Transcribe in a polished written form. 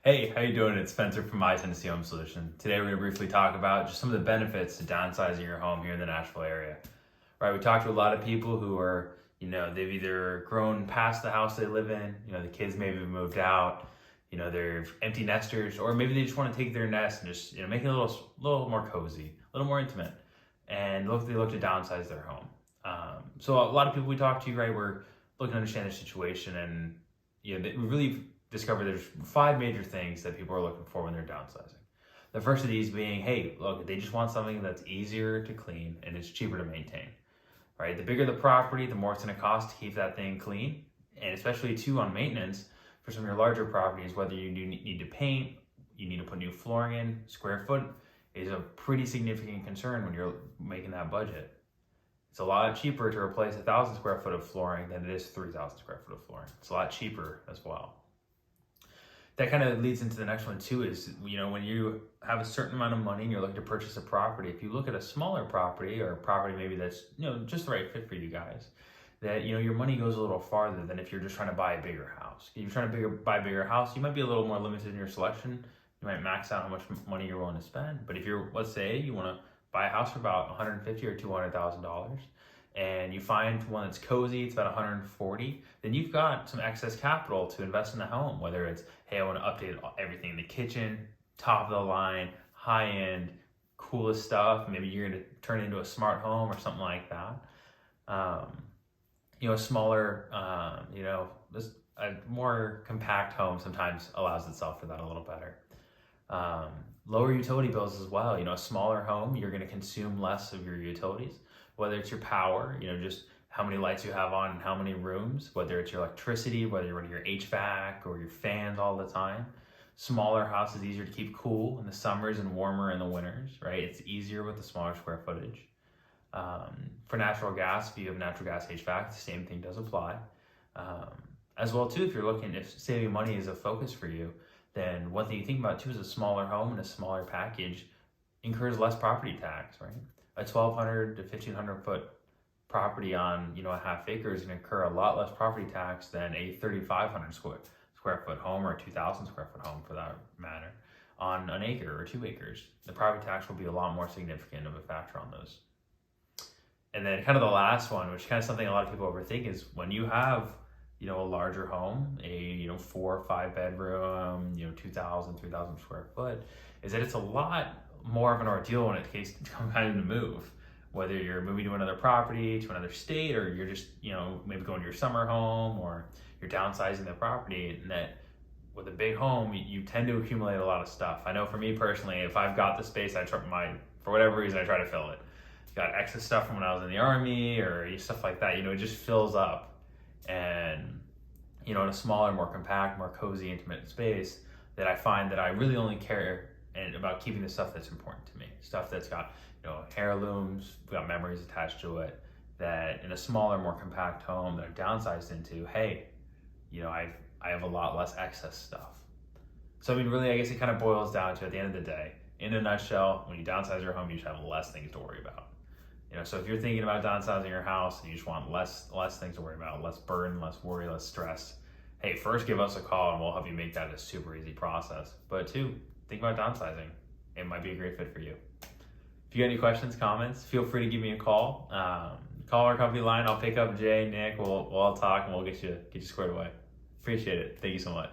Hey, how you doing? It's Spencer from My Tennessee Home Solution. Today we're going to briefly talk about just some of the benefits to downsizing your home here in the Nashville area. Right, we talked to a lot of people who are, they've either grown past the house they live in, the kids maybe have moved out, they're empty nesters, or maybe they just want to take their nest and just, make it a little more cozy, a little more intimate, and they look to downsize their home. So a lot of people we talk to, right, we're looking to understand their situation, and we really discovered there's 5 major things that people are looking for when they're downsizing. The first of these being, hey, look, they just want something that's easier to clean and it's cheaper to maintain, right? The bigger the property, the more it's going to cost to keep that thing clean, and especially too on maintenance for some of your larger properties, whether you do need to paint, you need to put new flooring in, square foot is a pretty significant concern when you're making that budget. It's a lot cheaper to replace 1,000 square foot of flooring than it is 3,000 square foot of flooring. It's a lot cheaper as well. That kind of leads into the next one too, is, when you have a certain amount of money and you're looking to purchase a property, if you look at a smaller property or a property maybe that's, just the right fit for you guys, that, your money goes a little farther than if you're just trying to buy a bigger house. If you're trying to buy a bigger house, you might be a little more limited in your selection. You might max out how much money you're willing to spend. But if let's say you want to buy a house for about $150,000 or $200,000, and you find one that's cozy, it's about $140,000, then you've got some excess capital to invest in the home. Whether it's, hey, I want to update everything in the kitchen, top of the line, high end, coolest stuff. Maybe you're going to turn it into a smart home or something like that. A smaller, a more compact home sometimes allows itself for that a little better. Lower utility bills as well. A smaller home, you're going to consume less of your utilities, whether it's your power, just how many lights you have on and how many rooms, whether it's your electricity, whether you're running your HVAC or your fans all the time. Smaller house is easier to keep cool in the summers and warmer in the winters, right? It's easier with the smaller square footage. For natural gas, if you have natural gas HVAC, the same thing does apply. As well too, if saving money is a focus for you, then one thing you think about too is a smaller home and a smaller package incurs less property tax, right? A 1,200 to 1,500 foot property on, a half acre is going to incur a lot less property tax than a 3,500 square foot home or a 2,000 square foot home for that matter on an acre or 2 acres. The property tax will be a lot more significant of a factor on those. And then kind of the last one, which is kind of something a lot of people overthink, is when you have, a larger home, a 4 or 5 bedroom, 2,000, 3,000 square foot, is that it's a lot more of an ordeal when it takes time to move. Whether you're moving to another property, to another state, or you're just, maybe going to your summer home, or you're downsizing the property, and that with a big home, you tend to accumulate a lot of stuff. I know for me personally, if I've got the space, for whatever reason, I try to fill it. Got excess stuff from when I was in the Army or stuff like that, it just fills up. And, in a smaller, more compact, more cozy, intimate space, that I find that I really only care about keeping the stuff that's important to me. Stuff that's got, heirlooms, got memories attached to it, that in a smaller, more compact home that I've downsized into, hey, I have a lot less excess stuff. So, really, I guess it kind of boils down to, at the end of the day, in a nutshell, when you downsize your home, you should have less things to worry about. So if you're thinking about downsizing your house and you just want less things to worry about, less burden, less worry, less stress, hey, first give us a call and we'll help you make that a super easy process. But 2, think about downsizing. It might be a great fit for you. If you got any questions, comments, feel free to give me a call. Call our company line. I'll pick up Jay, Nick. We'll all talk and we'll get you squared away. Appreciate it. Thank you so much.